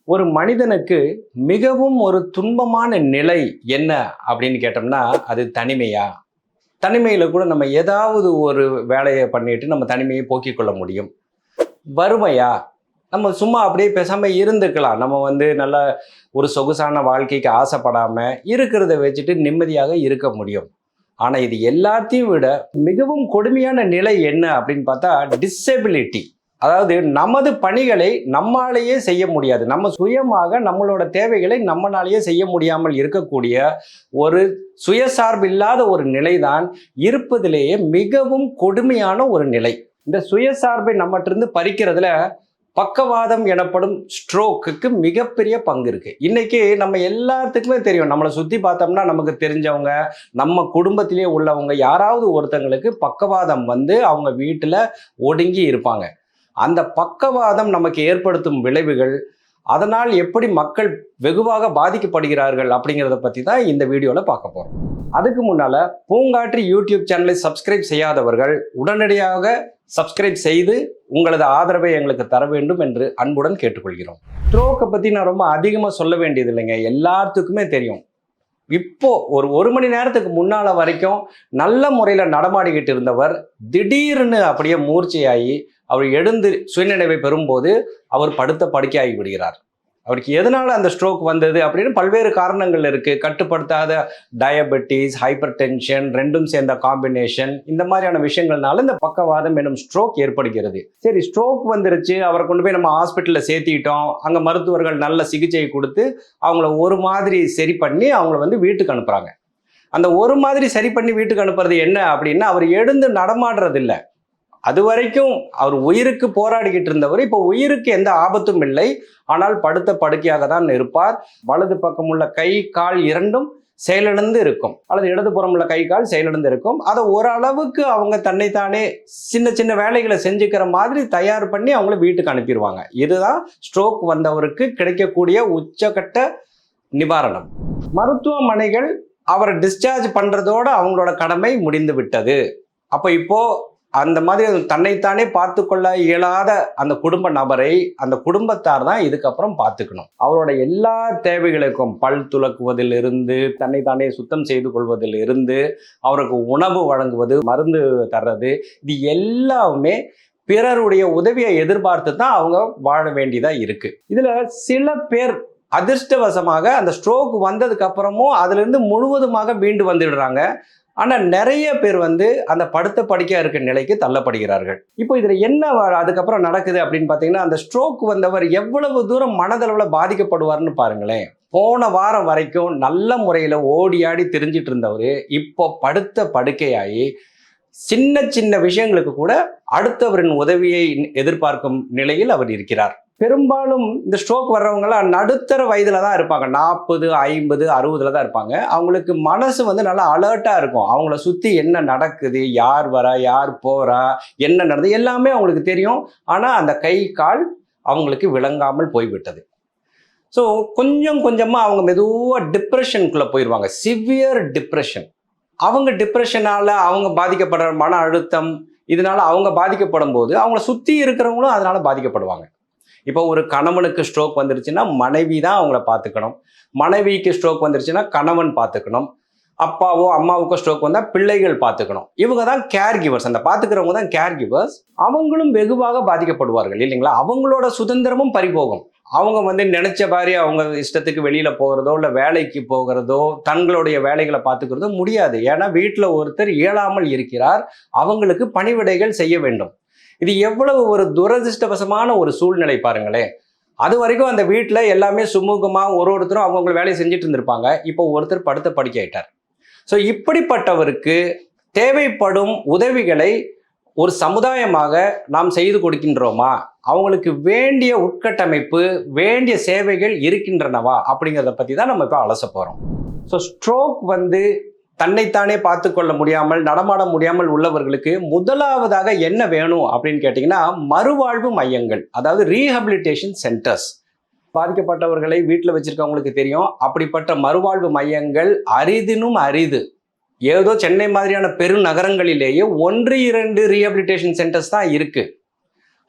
ஒரு மனிதனுக்கு மிகவும் ஒரு துன்பமான நிலை என்ன அப்படின்னு கேட்டோம்னா அது தனிமையா? தனிமையில கூட நம்ம ஏதாவது ஒரு வேலையை பண்ணிட்டு நம்ம தனிமையை போக்கிக் கொள்ள முடியும். வறுமையா? நம்ம சும்மா அப்படியே பேசாம இருந்துக்கலாம். நம்ம நல்ல ஒரு சொகுசான வாழ்க்கைக்கு ஆசைப்படாம இருக்கிறத வச்சுட்டு நிம்மதியாக இருக்க முடியும். ஆனா இது எல்லாத்தையும் விட மிகவும் கொடுமையான நிலை என்ன அப்படின்னு பார்த்தா டிசபிலிட்டி. அதாவது நமது பணிகளை நம்மாலேயே செய்ய முடியாது. நம்ம சுயமாக நம்மளோட தேவைகளை நம்மளாலேயே செய்ய முடியாமல் இருக்கக்கூடிய ஒரு சுயசார்பில்லாத ஒரு நிலைதான் இருப்பதிலேயே மிகவும் கொடுமையான ஒரு நிலை. இந்த சுயசார்பை நம்மகிட்ட பறிக்கிறதுல பக்கவாதம் எனப்படும் ஸ்ட்ரோக்குக்கு மிகப்பெரிய பங்கு இருக்கு. இன்னைக்கு நம்ம எல்லாத்துக்குமே தெரியும், நம்மளை சுத்தி பார்த்தோம்னா நமக்கு தெரிஞ்சவங்க, நம்ம குடும்பத்திலேயே உள்ளவங்க யாராவது ஒருத்தங்களுக்கு பக்கவாதம் அவங்க வீட்டுல ஒடுங்கி இருப்பாங்க. அந்த பக்கவாதம் நமக்கு ஏற்படுத்தும் விளைவுகள், அதனால் எப்படி மக்கள் வெகுவாக பாதிக்கப்படுகிறார்கள் அப்படிங்கிறத பற்றி தான் இந்த வீடியோவில் பார்க்க போகிறோம். அதுக்கு முன்னால் பூங்காற்றி யூடியூப் சேனலை சப்ஸ்கிரைப் செய்யாதவர்கள் உடனடியாக சப்ஸ்கிரைப் செய்து உங்களது ஆதரவை எங்களுக்கு தர வேண்டும் என்று அன்புடன் கேட்டுக்கொள்கிறோம். ஸ்ட்ரோக்கை பற்றி நான் ரொம்ப அதிகமாக சொல்ல வேண்டியது இல்லைங்க, எல்லாத்துக்குமே தெரியும். இப்போ ஒரு மணி நேரத்துக்கு முன்னால வரைக்கும் நல்ல முறையில் நடமாடிக்கிட்டு இருந்தவர் திடீர்னு அப்படியே மூர்ச்சையாகி அவர் எழுந்து சுயநினைவை பெறும்போது அவர் படுத்த படுக்கையாகி விடுகிறார். அவருக்கு எதனால அந்த ஸ்ட்ரோக் வந்தது அப்படின்னு பல்வேறு காரணங்கள் இருக்கு. கட்டுப்படுத்தாத டயபெட்டிஸ், ஹைப்பர் டென்ஷன், ரெண்டும் சேர்ந்த காம்பினேஷன், இந்த மாதிரியான விஷயங்கள்னால இந்த பக்கவாதம் எனும் ஸ்ட்ரோக் ஏற்படுகிறது. சரி, ஸ்ட்ரோக் வந்துருச்சு, அவரை கொண்டு போய் நம்ம ஹாஸ்பிட்டல்ல சேர்த்திட்டோம். அங்க மருத்துவர்கள் நல்ல சிகிச்சை கொடுத்து அவங்கள ஒரு மாதிரி சரி பண்ணி அவங்கள வீட்டுக்கு அனுப்புறாங்க. அந்த ஒரு மாதிரி சரி பண்ணி வீட்டுக்கு அனுப்புறது என்ன அப்படின்னா, அவர் எழுந்து நடமாடுறது இல்லை. அது வரைக்கும் அவர் உயிருக்கு போராடிக்கிட்டு இருந்தவர் இப்போ உயிருக்கு எந்த ஆபத்தும் இல்லை, ஆனால் படுத்த படுக்கையாக தான் இருப்பார். வலது பக்கம் உள்ள கை கால் இரண்டும் செயலிழந்து இருக்கும், அல்லது இடதுபுறம் உள்ள கை கால் செயலிழந்து இருக்கும். அதை ஓரளவுக்கு அவங்க தன்னைத்தானே சின்ன சின்ன வேலைகளை செஞ்சுக்கிற மாதிரி தயார் பண்ணி அவங்கள வீட்டுக்கு அனுப்பிடுவாங்க. இதுதான் ஸ்ட்ரோக் வந்தவருக்கு கிடைக்கக்கூடிய உச்சகட்ட நிவாரணம். மருத்துவமனைகள் அவரை டிஸ்சார்ஜ் பண்றதோட அவங்களோட கடமை முடிந்து விட்டது. அப்போ இப்போ அந்த மாதிரி தன்னைத்தானே பார்த்து கொள்ள இயலாத அந்த குடும்ப நபரை அந்த குடும்பத்தார் தான் இதுக்கப்புறம் பார்த்துக்கணும். அவரோட எல்லா தேவைகளுக்கும், பல் துலக்குவதில் இருந்து, தன்னைத்தானே சுத்தம் செய்து கொள்வதில் இருந்து, அவருக்கு உணவு வழங்குவது, மருந்து தர்றது, இது எல்லாமே பிறருடைய உதவியை எதிர்பார்த்து தான் அவங்க வாழ வேண்டியதா இருக்கு. இதுல சில பேர் அதிர்ஷ்டவசமாக அந்த ஸ்ட்ரோக் வந்ததுக்கு அப்புறமும் அதுல இருந்து முழுவதுமாக மீண்டு வந்துடுறாங்க. ஆனால் நிறைய பேர் அந்த படுத்த படுக்கையா இருக்க நிலைக்கு தள்ளப்படுகிறார்கள். இப்போ இதில் என்ன அதுக்கப்புறம் நடக்குது அப்படின்னு பார்த்தீங்கன்னா, அந்த ஸ்ட்ரோக் வந்தவர் எவ்வளவு தூரம் மனதளவில் பாதிக்கப்படுவார்னு பாருங்களேன். போன வாரம் வரைக்கும் நல்ல முறையில் ஓடி ஆடி திரிஞ்சிட்டு இருந்தவர் இப்போ படுத்த படுக்கையாகி சின்ன சின்ன விஷயங்களுக்கு கூட அடுத்தவரின் உதவியை எதிர்பார்க்கும் நிலையில் அவர் இருக்கிறார். பெரும்பாலும் இந்த ஸ்ட்ரோக் வர்றவங்கலாம் நடுத்தர வயதுல தான் இருப்பாங்க. 40, 50, 60 தான் இருப்பாங்க. அவங்களுக்கு மனசு நல்லா அலர்ட்டா இருக்கும். அவங்கள சுத்தி என்ன நடக்குது, யார் வரா, யார் போறா, என்ன நடந்தது எல்லாமே அவங்களுக்கு தெரியும். ஆனா அந்த கை கால் அவங்களுக்கு விளங்காமல் போய்விட்டது. ஸோ கொஞ்சம் கொஞ்சமா அவங்க மெதுவா டிப்ரெஷனுக்குள்ள போயிடுவாங்க. Severe depression. அவங்க டிப்ரெஷனால அவங்க பாதிக்கப்படுற மன அழுத்தம், இதனால அவங்க பாதிக்கப்படும் போது அவங்கள சுத்தி இருக்கிறவங்களும் அதனால பாதிக்கப்படுவாங்க. இப்போ ஒரு கணவனுக்கு ஸ்ட்ரோக் வந்துருச்சுன்னா மனைவி தான் அவங்கள பார்த்துக்கணும். மனைவிக்கு ஸ்ட்ரோக் வந்துருச்சுன்னா கணவன் பார்த்துக்கணும். அப்பாவோ அம்மாவுக்கோ ஸ்ட்ரோக் வந்தால் பிள்ளைகள் பார்த்துக்கணும். இவங்க தான் கேர் கிவர்ஸ். அந்த பார்த்துக்கிறவங்க தான் கேர் கிவர்ஸ். அவங்களும் வெகுவாக பாதிக்கப்படுவார்கள் இல்லைங்களா? அவங்களோட சுதந்திரமும் பறிபோகும். அவங்க நினைச்ச மாதிரி அவங்க இஷ்டத்துக்கு வெளியில போகிறதோ இல்லை வேலைக்கு போகிறதோ தங்களுடைய வேலைகளை பார்த்துக்கிறதோ முடியாது. ஏன்னா வீட்டில் ஒருத்தர் இயலாமல் இருக்கிறார், அவங்களுக்கு பணிவிடைகள் செய்ய வேண்டும். இது எவ்வளவு ஒரு துரதிருஷ்டவசமான ஒரு சூழ்நிலை பாருங்களேன். அது வரைக்கும் அந்த வீட்டில் எல்லாமே சுமூகமாக ஒருத்தரும் அவங்கள வேலையை செஞ்சுட்டு இருந்திருப்பாங்க. இப்போ ஒருத்தர் படுத்த படுக்கை ஆயிட்டார். ஸோ இப்படிப்பட்டவருக்கு தேவைப்படும் உதவிகளை ஒரு சமுதாயமாக நாம் செய்து கொடுக்கின்றோமா? அவங்களுக்கு வேண்டிய உட்கட்டமைப்பு, வேண்டிய சேவைகள் இருக்கின்றனவா அப்படிங்கிறத பற்றி தான் நம்ம இப்போ அலச போகிறோம். ஸோ ஸ்ட்ரோக் தன்னைத்தானே பார்த்து கொள்ள முடியாமல், நடமாட முடியாமல் உள்ளவர்களுக்கு முதலாவதாக என்ன வேணும் அப்படின்னு கேட்டிங்கன்னா, மறுவாழ்வு மையங்கள், அதாவது ரீஹபிலிட்டேஷன் சென்டர்ஸ். பாதிக்கப்பட்டவர்களை வீட்டில் வச்சிருக்கவங்களுக்கு தெரியும், அப்படிப்பட்ட மறுவாழ்வு மையங்கள் அரிதினும் அரிது. ஏதோ சென்னை மாதிரியான பெருநகரங்களிலேயே 1, 2 ரீஹபிலிட்டேஷன் சென்டர்ஸ் தான் இருக்கு.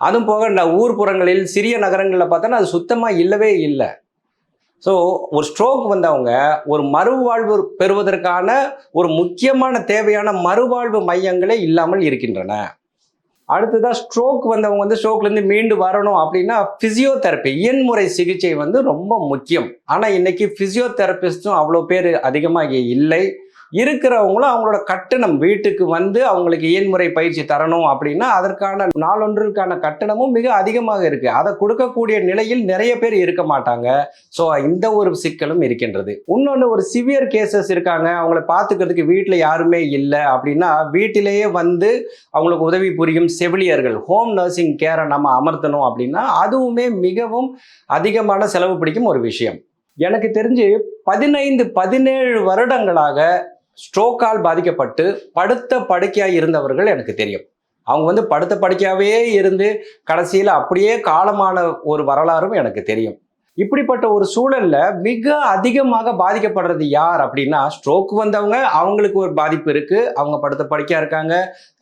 அதுவும் போக ஊர்ப்புறங்களில் சிறிய நகரங்களில் பார்த்தோன்னா அது சுத்தமாக இல்லவே இல்லை. ஸோ ஒரு ஸ்ட்ரோக் வந்தவங்க ஒரு மறுவாழ்வு பெறுவதற்கான ஒரு முக்கியமான தேவையான மறுவாழ்வு மையங்களே இல்லாமல் இருக்கின்றன. அடுத்ததாக ஸ்ட்ரோக் வந்தவங்க ஸ்ட்ரோக்லேருந்து மீண்டு வரணும் அப்படின்னா ஃபிசியோதெரப்பி, இயன்முறை சிகிச்சை ரொம்ப முக்கியம். ஆனால் இன்னைக்கு ஃபிசியோதெரபிஸ்டும் அவ்வளோ பேர் அதிகமாக இல்லை. இருக்கிறவங்களும் அவங்களோட கட்டணம் வீட்டுக்கு அவங்களுக்கு இயன்முறை பயிற்சி தரணும் அப்படின்னா அதற்கான நாளொன்றுக்கான கட்டணமும் மிக அதிகமாக இருக்கு. அதை கொடுக்கக்கூடிய நிலையில் நிறைய பேர் இருக்க மாட்டாங்க. ஸோ இந்த ஒரு சிக்கலும் இருக்கின்றது. இன்னொன்று, ஒரு சிவியர் கேசஸ் இருக்காங்க, அவங்கள பார்த்துக்கிறதுக்கு வீட்டில் யாருமே இல்லை அப்படின்னா வீட்டிலேயே அவங்களுக்கு உதவி புரியும் செவிலியர்கள், ஹோம் நர்சிங் கேரை நம்ம அமர்த்தணும் அப்படின்னா அதுவுமே மிகவும் அதிகமான செலவு பிடிக்கும் ஒரு விஷயம். எனக்கு தெரிஞ்சு 15-17 வருடங்களாக ஸ்ட்ரோக்கால் பாதிக்கப்பட்டு படுத்த படுக்கையாக இருந்தவர்கள் எனக்கு தெரியும். அவங்க படுத்த படுக்கையாகவே இருந்து கடைசியில் அப்படியே காலமான ஒரு வரலாறும் எனக்கு தெரியும். இப்படிப்பட்ட ஒரு சூழல்ல மிக அதிகமாக பாதிக்கப்படுறது யார் அப்படின்னா, ஸ்ட்ரோக் வந்தவங்க, அவங்களுக்கு ஒரு பாதிப்பு இருக்கு, அவங்க படுத்த படுக்கையா இருக்காங்க,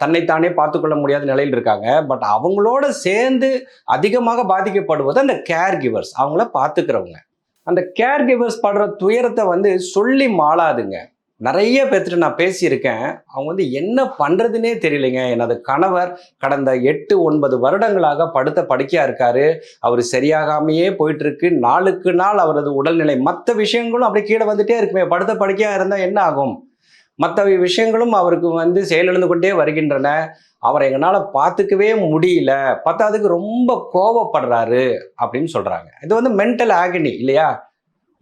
தன்னைத்தானே பார்த்துக்கொள்ள முடியாத நிலையில் இருக்காங்க. பட் அவங்களோட சேர்ந்து அதிகமாக பாதிக்கப்படுவது அந்த கேர் கிவர்ஸ், அவங்கள பார்த்துக்கிறவங்க. அந்த கேர் கிவர்ஸ் படுற துயரத்தை சொல்லி மாளாதுங்க. நிறைய பேர்த்துட்டு நான் பேசியிருக்கேன். அவங்க என்ன பண்ணுறதுனே தெரியலைங்க. எனது கணவர் கடந்த 8-9 வருடங்களாக படுத்த படுக்கையா இருக்காரு, அவர் சரியாகாமையே போயிட்டு இருக்கு, நாளுக்கு நாள் அவரது உடல்நிலை மற்ற விஷயங்களும் அப்படியே கீழே வந்துட்டே இருக்குமே. படுத்த படுக்கையா இருந்தால் என்ன ஆகும்? மற்ற விஷயங்களும் அவருக்கு செயலிழந்து கொண்டே வருகின்றன. அவரை எங்களால் பார்த்துக்கவே முடியல, பத்தாவதுக்கு ரொம்ப கோபப்படுறாரு அப்படின்னு சொல்றாங்க. இது மென்டல் ஆகனி இல்லையா?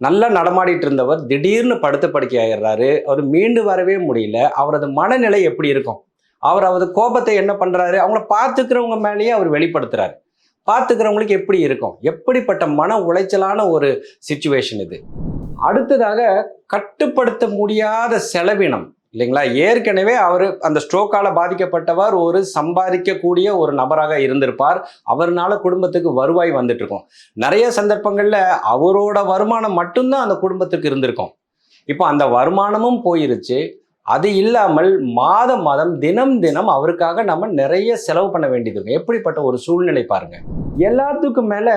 நல்லா நடமாடிட்டு இருந்தவர் திடீர்னு படுத்த படுக்கை ஆயிடுறாரு, அவர் மீண்டு வரவே முடியல. அவரது மனநிலை எப்படி இருக்கும்? அவரது கோபத்தை என்ன பண்றாரு? அவங்கள பார்த்துக்கிறவங்க மேலேயே அவர் வெளிப்படுத்துறாரு. பார்த்துக்கிறவங்களுக்கு எப்படி இருக்கும்? எப்படிப்பட்ட மன உளைச்சலான ஒரு சிச்சுவேஷன் இது. அடுத்ததாக, கட்டுப்படுத்த முடியாத செலவினம் இல்லைங்களா? ஏற்கனவே அவர் அந்த ஸ்ட்ரோக்கால பாதிக்கப்பட்டவர் ஒரு சம்பாதிக்கக்கூடிய ஒரு நபராக இருந்திருப்பார். அவர்னால குடும்பத்துக்கு வருவாய் வந்துட்டு இருக்கும். நிறைய சந்தர்ப்பங்கள்ல அவரோட வருமானம் மட்டும்தான் அந்த குடும்பத்துக்கு இருந்திருக்கும். இப்போ அந்த வருமானமும் போயிருச்சு. அது இல்லாமல் மாதம் மாதம் தினம் தினம் அவருக்காக நம்ம நிறைய செலவு பண்ண வேண்டியது இருக்கும். எப்படிப்பட்ட ஒரு சூழ்நிலை பாருங்க. எல்லாத்துக்கும் மேல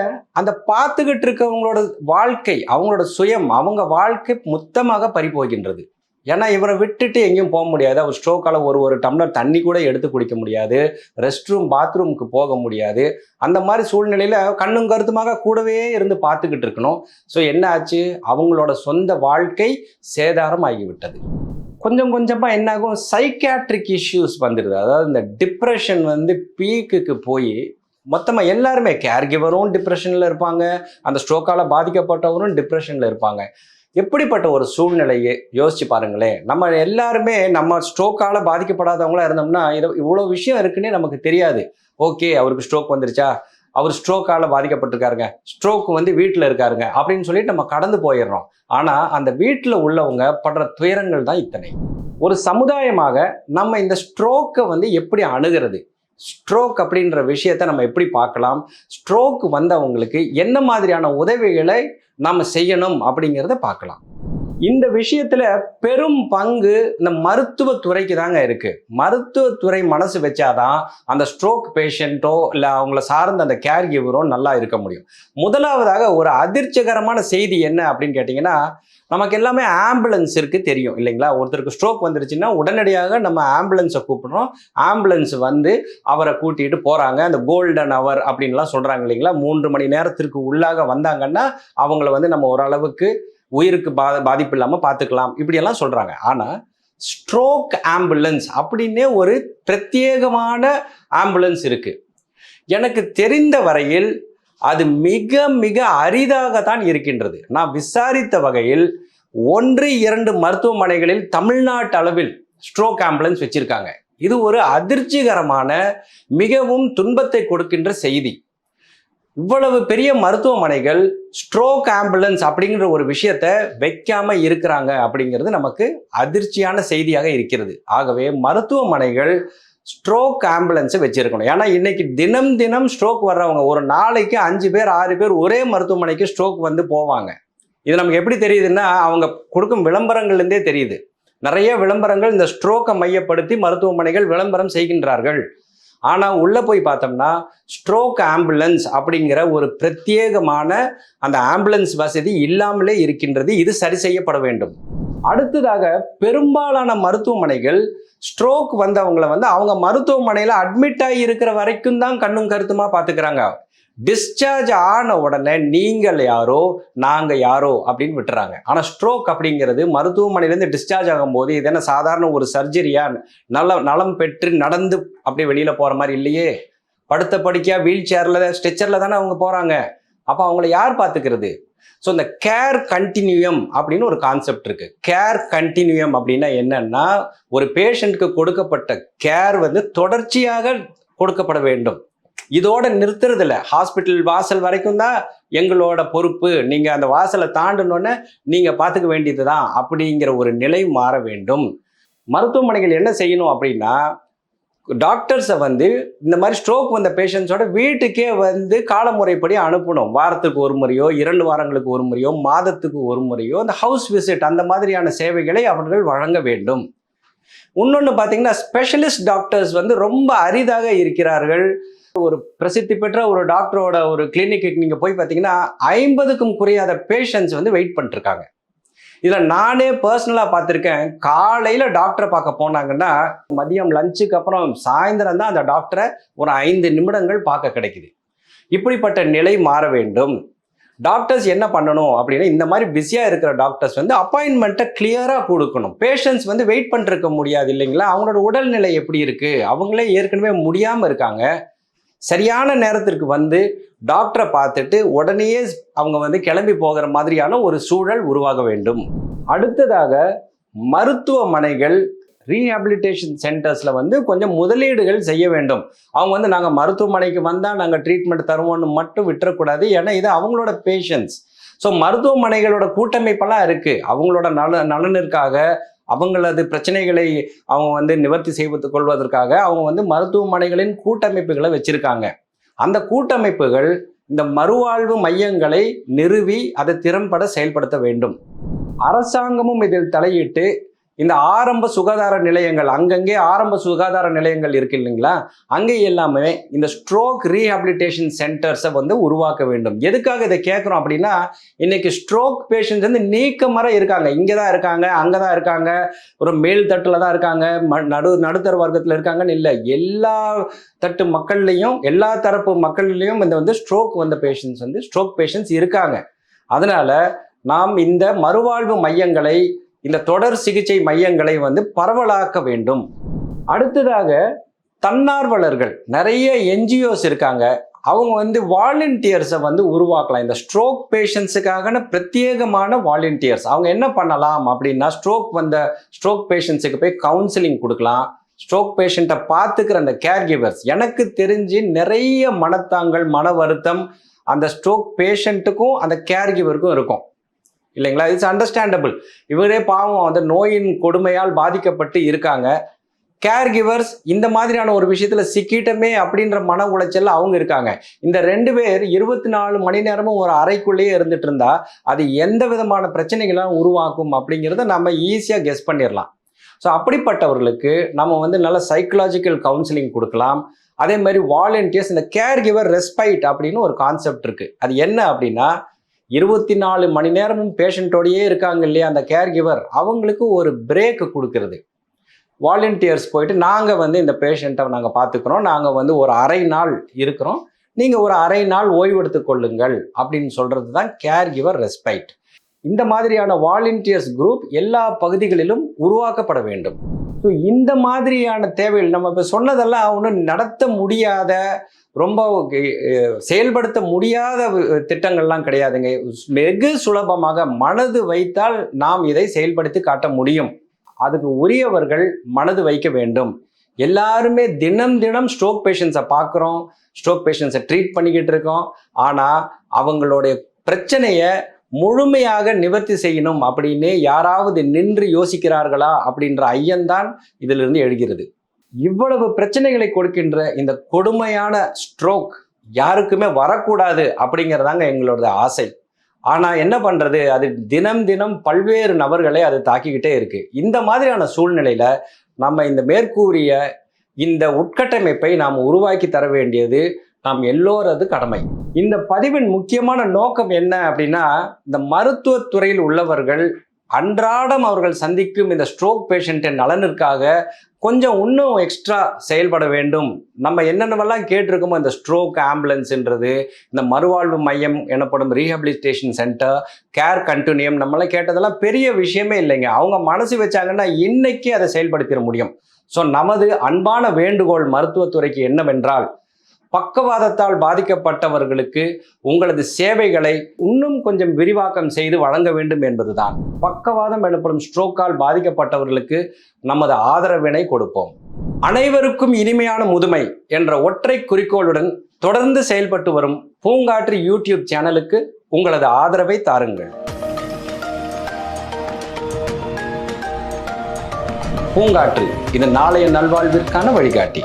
அந்த பார்த்துக்கிட்டு இருக்கவங்களோட வாழ்க்கை, அவங்களோட சுயம், அவங்க வாழ்க்கை மொத்தமாக பறி போகின்றது. ஏன்னா இவரை விட்டுட்டு எங்கேயும் போக முடியாது. அவர் ஸ்ட்ரோக்கால ஒரு டம்ளர் தண்ணி கூட எடுத்து குடிக்க முடியாது, ரெஸ்ட் ரூம் பாத்ரூமுக்கு போக முடியாது. அந்த மாதிரி சூழ்நிலையில கண்ணும் கருத்துமாக கூடவே இருந்து பார்த்துக்கிட்டு இருக்கணும். ஸோ என்ன ஆச்சு? அவங்களோட சொந்த வாழ்க்கை சேதாரம் ஆகிவிட்டது. கொஞ்சம் கொஞ்சமா என்னாகும்? சைக்காட்ரிக் இஷ்யூஸ் வந்துடுது. அதாவது இந்த டிப்ரெஷன் பீக்குக்கு போய் மொத்தமாக எல்லாருமே, கேர் கிவரும் டிப்ரெஷனில் இருப்பாங்க, அந்த ஸ்ட்ரோக்கால பாதிக்கப்பட்டவரும் டிப்ரெஷனில் இருப்பாங்க. எப்படிப்பட்ட ஒரு சூழ்நிலையை யோசிச்சு பாருங்களேன். நம்ம எல்லாருமே நம்ம ஸ்ட்ரோக்கால பாதிக்கப்படாதவங்களா இருந்தோம்னா இவ்வளோ விஷயம் இருக்குன்னே நமக்கு தெரியாது. ஓகே, அவருக்கு ஸ்ட்ரோக் வந்துருச்சா, அவர் ஸ்ட்ரோக்கால பாதிக்கப்பட்டிருக்காருங்க, ஸ்ட்ரோக் வீட்டில் இருக்காருங்க அப்படின்னு சொல்லிட்டு நம்ம கடந்து போயிடுறோம். ஆனால் அந்த வீட்டில் உள்ளவங்க படுற துயரங்கள் தான் இத்தனை. ஒரு சமுதாயமாக நம்ம இந்த ஸ்ட்ரோக்கை எப்படி அணுகிறது, ஸ்ட்ரோக் அப்படின்ற விஷயத்தை நம்ம எப்படி பார்க்கலாம், ஸ்ட்ரோக் வந்தவங்களுக்கு என்ன மாதிரியான உதவிகளை நாம் செய்யணும் அப்படிங்கிறத பார்க்கலாம். இந்த விஷயத்துல பெரும் பங்கு இந்த மருத்துவத்துறைக்கு தாங்க இருக்கு. மருத்துவத்துறை மனசு வச்சாதான் அந்த ஸ்ட்ரோக் பேஷண்ட்டோ இல்லை அவங்கள சார்ந்த அந்த கேர் கிவரோ நல்லா இருக்க முடியும். முதலாவதாக ஒரு அதிர்ச்சிகரமான செய்தி என்ன அப்படின்னு கேட்டிங்கன்னா, நமக்கு எல்லாமே ஆம்புலன்ஸ் இருக்கு தெரியும் இல்லைங்களா? ஒருத்தருக்கு ஸ்ட்ரோக் வந்துருச்சுன்னா உடனடியாக நம்ம ஆம்புலன்ஸை கூப்பிடுறோம். ஆம்புலன்ஸ் அவரை கூட்டிகிட்டு போகிறாங்க. அந்த கோல்டன் அவர் அப்படின்லாம் சொல்கிறாங்க இல்லைங்களா? 3 மணி நேரத்திற்கு உள்ளாக வந்தாங்கன்னா அவங்கள நம்ம ஓரளவுக்கு உயிருக்கு பாதிப்பு இல்லாமல் பார்த்துக்கலாம் இப்படியெல்லாம் சொல்கிறாங்க. ஆனால் ஸ்ட்ரோக் ஆம்புலன்ஸ் அப்படின்னே ஒரு பிரத்யேகமான ஆம்புலன்ஸ் இருக்குது. எனக்கு தெரிந்த வரையில் அது மிக மிக அரிதாகத்தான் இருக்கின்றது. நான் விசாரித்த வகையில் 1-2 மருத்துவமனைகளில் தமிழ்நாட்டு அளவில் ஸ்ட்ரோக் ஆம்புலன்ஸ் வச்சிருக்காங்க. இது ஒரு அதிர்ச்சிகரமான, மிகவும் துன்பத்தை கொடுக்கின்ற செய்தி. இவ்வளவு பெரிய மருத்துவமனைகள் ஸ்ட்ரோக் ஆம்புலன்ஸ் அப்படிங்கிற ஒரு விஷயத்தை வைக்காம இருக்கிறாங்க அப்படிங்கிறது நமக்கு அதிர்ச்சியான செய்தியாக இருக்கிறது. ஆகவே மருத்துவமனைகள் ஸ்ட்ரோக் ஆம்புலன்ஸை வச்சிருக்கணும். ஏன்னா இன்னைக்கு தினம் தினம் ஸ்ட்ரோக் வர்றவங்க ஒரு நாளைக்கு 5 பேர் 6 பேர் ஒரே மருத்துவமனைக்கு ஸ்ட்ரோக் போவாங்க. இது நமக்கு எப்படி தெரியுதுன்னா, அவங்க கொடுக்கும் விளம்பரங்கள்லேருந்தே தெரியுது. நிறைய விளம்பரங்கள் இந்த ஸ்ட்ரோக்கை மையப்படுத்தி மருத்துவமனைகள் விளம்பரம் செய்கின்றார்கள். ஆனால் உள்ளே போய் பார்த்தோம்னா ஸ்ட்ரோக் ஆம்புலன்ஸ் அப்படிங்கிற ஒரு பிரத்யேகமான அந்த ஆம்புலன்ஸ் வசதி இல்லாமலே இருக்கின்றது. இது சரி செய்யப்பட வேண்டும். அடுத்ததாக பெரும்பாலான மருத்துவமனைகள் ஸ்ட்ரோக் வந்தவங்களை அவங்க மருத்துவமனையில் அட்மிட் ஆகி இருக்கிற வரைக்கும் தான் கண்ணும் கருத்துமா பார்த்துக்கிறாங்க. டிஸ்சார்ஜ் ஆன உடனே நீங்கள் யாரோ நாங்கள் யாரோ அப்படின்னு விட்டுறாங்க. ஆனால் ஸ்ட்ரோக் அப்படிங்கிறது மருத்துவமனையிலேருந்து டிஸ்சார்ஜ் ஆகும்போது இது என்ன சாதாரண ஒரு சர்ஜரியா? நலம் பெற்று நடந்து அப்படியே வெளியில் போகிற மாதிரி இல்லையே. படுத்த படுக்கையா வீல் சேரில் ஸ்ட்ரெச்சரில் தானே அவங்க போகிறாங்க. அப்போ அவங்கள யார் பார்த்துக்கிறது? ஸோ இந்த கேர் கண்டினியூயம் அப்படின்னு ஒரு கான்செப்ட் இருக்குது. கேர் கண்டினியூயம் அப்படின்னா என்னன்னா, ஒரு பேஷண்ட்டுக்கு கொடுக்கப்பட்ட கேர் தொடர்ச்சியாக கொடுக்கப்பட வேண்டும். இதோட நிறுத்துறது இல்லை. ஹாஸ்பிட்டல் வாசல் வரைக்கும் தான் எங்களோட பொறுப்பு, நீங்கள் அந்த வாசலை தாண்டினோன்னே நீங்கள் பார்த்துக்க வேண்டியது தான் அப்படிங்கிற ஒரு நிலை மாற வேண்டும். மருத்துவமனைகள் என்ன செய்யணும் அப்படின்னா, டாக்டர்ஸை இந்த மாதிரி ஸ்ட்ரோக் வந்த பேஷண்ட்ஸோட வீட்டுக்கே காலமுறைப்படி அனுப்பணும். வாரத்துக்கு ஒரு முறையோ 2 வாரங்களுக்கு ஒரு முறையோ மாதத்துக்கு ஒரு முறையோ இந்த ஹவுஸ் விசிட் அந்த மாதிரியான சேவைகளை அவர்கள் வழங்க வேண்டும். இன்னொன்று பார்த்தீங்கன்னா, ஸ்பெஷலிஸ்ட் டாக்டர்ஸ் ரொம்ப அரிதாக இருக்கிறார்கள். ஒரு பிரசித்தி பெற்ற ஒரு டாக்டரோட ஒரு கிளினிக்கு நீங்கள் போய் பார்த்தீங்கன்னா 50க்கும் குறையாத பேஷண்ட்ஸ் வெயிட் பண்ணிருக்காங்க. இதில் நானே பர்சனலாக பார்த்துருக்கேன். காலையில் டாக்டரை பார்க்க போனாங்கன்னா மதியம் லஞ்சுக்கு அப்புறம் சாயந்தரம் தான் அந்த டாக்டரை ஒரு 5 நிமிடங்கள் பார்க்க கிடைக்குது. இப்படிப்பட்ட நிலை மாற வேண்டும். டாக்டர்ஸ் என்ன பண்ணணும் அப்படின்னா, இந்த மாதிரி பிஸியாக இருக்கிற டாக்டர்ஸ் அப்பாயின்மெண்ட்டை கிளியராக கொடுக்கணும். பேஷண்ட்ஸ் வெயிட் பண்ணிருக்க முடியாது இல்லைங்களா? அவங்களோட உடல்நிலை எப்படி இருக்குது, அவங்களே ஏற்கனவே முடியாமல் இருக்காங்க. சரியான நேரத்திற்கு டாக்டரை பார்த்துட்டு உடனேயே அவங்க கிளம்பி போகிற மாதிரியான ஒரு சூழல் உருவாக வேண்டும். அடுத்ததாக மருத்துவமனைகள் ரீஹாபிலிட்டேஷன் சென்டர்ஸில் கொஞ்சம் முதலீடுகள் செய்ய வேண்டும். அவங்க நாங்கள் மருத்துவமனைக்கு வந்தால் நாங்கள் ட்ரீட்மெண்ட் தருவோம்னு மட்டும் விட்டுறக்கூடாது. ஏன்னா இது அவங்களோட பேஷண்ட்ஸ். ஸோ மருத்துவமனைகளோட கூட்டமைப்பெல்லாம் இருக்குது. அவங்களோட நலனிற்காக, அவங்களது பிரச்சனைகளை அவங்க நிவர்த்தி செய்து கொள்வதற்காக அவங்க மருத்துவமனைகளின் கூட்டமைப்புகளை வச்சிருக்காங்க. அந்த கூட்டமைப்புகள் இந்த மறுவாழ்வு மையங்களை நிறுவி அதை திறம்பட செயல்படுத்த வேண்டும். அரசாங்கமும் இதில் தலையிட்டு இந்த ஆரம்ப சுகாதார நிலையங்கள், அங்கங்கே ஆரம்ப சுகாதார நிலையங்கள் இருக்கு இல்லைங்களா, அங்கே எல்லாமே இந்த ஸ்ட்ரோக் ரீஹாபிலிட்டேஷன் சென்டர்ஸை உருவாக்க வேண்டும். எதுக்காக இதை கேட்குறோம் அப்படின்னா, இன்னைக்கு ஸ்ட்ரோக் பேஷண்ட்ஸ் நீக்கமற இருக்காங்க. இங்கே தான் இருக்காங்க, அங்கே தான் இருக்காங்க, ஒரு மேல் தட்டில் தான் இருக்காங்க, நடுத்தர வர்க்கத்தில் இருக்காங்கன்னு இல்லை. எல்லா தட்டு மக்கள்லையும், எல்லா தரப்பு மக்கள்லையும் இந்த ஸ்ட்ரோக் வந்த பேஷண்ட்ஸ் ஸ்ட்ரோக் பேஷண்ட்ஸ் இருக்காங்க. அதனால நாம் இந்த மறுவாழ்வு மையங்களை, இந்த தொடர் சிகிச்சை மையங்களை பரவலாக்க வேண்டும். அடுத்ததாக தன்னார்வலர்கள், நிறைய என்ஜிஓஸ் இருக்காங்க. அவங்க வாலண்டியர்ஸை உருவாக்கலாம். இந்த ஸ்ட்ரோக் பேஷண்ட்ஸுக்காக பிரத்யேகமான வாலண்டியர்ஸ். அவங்க என்ன பண்ணலாம் அப்படின்னா, ஸ்ட்ரோக் பேஷண்ட்ஸுக்கு போய் கவுன்சிலிங் கொடுக்கலாம். ஸ்ட்ரோக் பேஷண்ட்டை பார்த்துக்கிற அந்த கேர் கிவர்ஸ், எனக்கு தெரிஞ்சு நிறைய மனத்தாங்கள், மன வருத்தம் அந்த ஸ்ட்ரோக் பேஷண்ட்டுக்கும் அந்த கேர் கிவருக்கும் இருக்கும் இல்லைங்களா? It's understandable. இவரே பாவம் அந்த நோயின் கொடுமையால் பாதிக்கப்பட்டு இருக்காங்க. கேர் கிவர்ஸ் இந்த மாதிரியான ஒரு விஷயத்தில் சிக்கிட்டமே அப்படின்ற மன உளைச்சல் அவங்க இருக்காங்க. இந்த 2 பேர் 24 மணி நேரமும் ஒரு அறைக்குள்ளேயே இருந்துட்டு இருந்தா அது எந்த விதமான பிரச்சனைகளாக உருவாக்கும் அப்படிங்கிறத நம்ம ஈஸியாக கெஸ் பண்ணிடலாம். ஸோ அப்படிப்பட்டவர்களுக்கு நம்ம நல்ல சைக்கலாஜிக்கல் கவுன்சிலிங் கொடுக்கலாம். அதே மாதிரி வாலண்டியர்ஸ், இந்த கேர் கிவர் ரெஸ்பைட் அப்படின்னு ஒரு கான்செப்ட் இருக்குது. அது என்ன அப்படின்னா, 24 மணி நேரமும் பேஷண்ட்டோடையே இருக்காங்க இல்லையா அந்த கேர் கிவர், அவங்களுக்கு ஒரு பிரேக் கொடுக்கறது. வாலண்டியர்ஸ் போயிட்டு நாங்கள் இந்த பேஷண்ட்டை நாங்கள் பார்த்துக்கிறோம், நாங்கள் ஒரு அரை நாள் இருக்கிறோம், நீங்கள் ஒரு அரை நாள் ஓய்வெடுத்து கொள்ளுங்கள் அப்படின்னு சொல்கிறது தான் கேர் கிவர் ரெஸ்பைட். இந்த மாதிரியான வாலண்டியர்ஸ் குரூப் எல்லா பகுதிகளிலும் உருவாக்கப்பட வேண்டும். ஸோ இந்த மாதிரியான தேவைகள் நம்ம இப்போ சொன்னதெல்லாம் ஒன்றும் நடத்த முடியாத, ரொம்ப செயல்படுத்த முடியாத திட்டங்கள்லாம் கிடையாதுங்க. வெகு சுலபமாக மனது வைத்தால் நாம் இதை செயல்படுத்தி காட்ட முடியும். அதுக்கு உரியவர்கள் மனது வைக்க வேண்டும். எல்லாருமே தினம் தினம் ஸ்ட்ரோக் பேஷண்ட்ஸை பார்க்குறோம், ஸ்ட்ரோக் பேஷண்ட்ஸை ட்ரீட் பண்ணிக்கிட்டு இருக்கோம். ஆனால் அவங்களுடைய பிரச்சனையை முழுமையாக நிவர்த்தி செய்யணும் அப்படின்னு யாராவது நின்று யோசிக்கிறார்களா அப்படின்ற ஐயம்தான் இதிலிருந்து எழுகிறது. இவ்வளவு பிரச்சனைகளை கொடுக்கின்ற இந்த கொடுமையான ஸ்ட்ரோக் யாருக்குமே வரக்கூடாது அப்படிங்கிறதாங்க எங்களோட ஆசை. ஆனால் என்ன பண்ணுறது, அது தினம் தினம் பல்வேறு நபர்களை அது தாக்கிக்கிட்டே இருக்குது. இந்த மாதிரியான சூழ்நிலையில் நம்ம இந்த மேற்கூறிய இந்த உட்கட்டமைப்பை நாம் உருவாக்கி தர வேண்டியது நாம் எல்லோரது கடமை. இந்த பதிவின் முக்கியமான நோக்கம் என்ன அப்படின்னா, இந்த மருத்துவத்துறையில் உள்ளவர்கள் அன்றாடம் அவர்கள் சந்திக்கும் இந்த ஸ்ட்ரோக் பேஷண்ட்டின் நலனிற்காக கொஞ்சம் இன்னும் எக்ஸ்ட்ரா செயல்பட வேண்டும். நம்ம என்னென்னவெல்லாம் கேட்டிருக்கோமோ, இந்த ஸ்ட்ரோக் ஆம்புலன்ஸ்ன்றது, இந்த மறுவாழ்வு மையம் எனப்படும் ரீஹபிலிட்டேஷன் சென்டர், கேர் கண்டினியூம், நம்மளாம் கேட்டதெல்லாம் பெரிய விஷயமே இல்லைங்க. அவங்க மனசு வச்சாங்கன்னா இன்னைக்கு அதை செயல்படுத்திட முடியும். ஸோ நமது அன்பான வேண்டுகோள் மருத்துவத்துறைக்கு என்னவென்றால், பக்கவாதத்தால் பாதிக்கப்பட்டவர்களுக்கு உங்களது சேவைகளை இன்னும் கொஞ்சம் விரிவாக்கம் செய்து வழங்க வேண்டும் என்பதுதான். பக்கவாதம் எனப்படும் ஸ்ட்ரோக்கால் பாதிக்கப்பட்டவர்களுக்கு நமது ஆதரவினை கொடுப்போம். அனைவருக்கும் இனிமையான முதுமை என்ற ஒற்றை குறிக்கோளுடன் தொடர்ந்து செயல்பட்டு வரும் பூங்காற்று யூடியூப் சேனலுக்கு உங்களது ஆதரவை தாருங்கள். பூங்காற்று, இது நாளைய நல்வாழ்விற்கான வழிகாட்டி.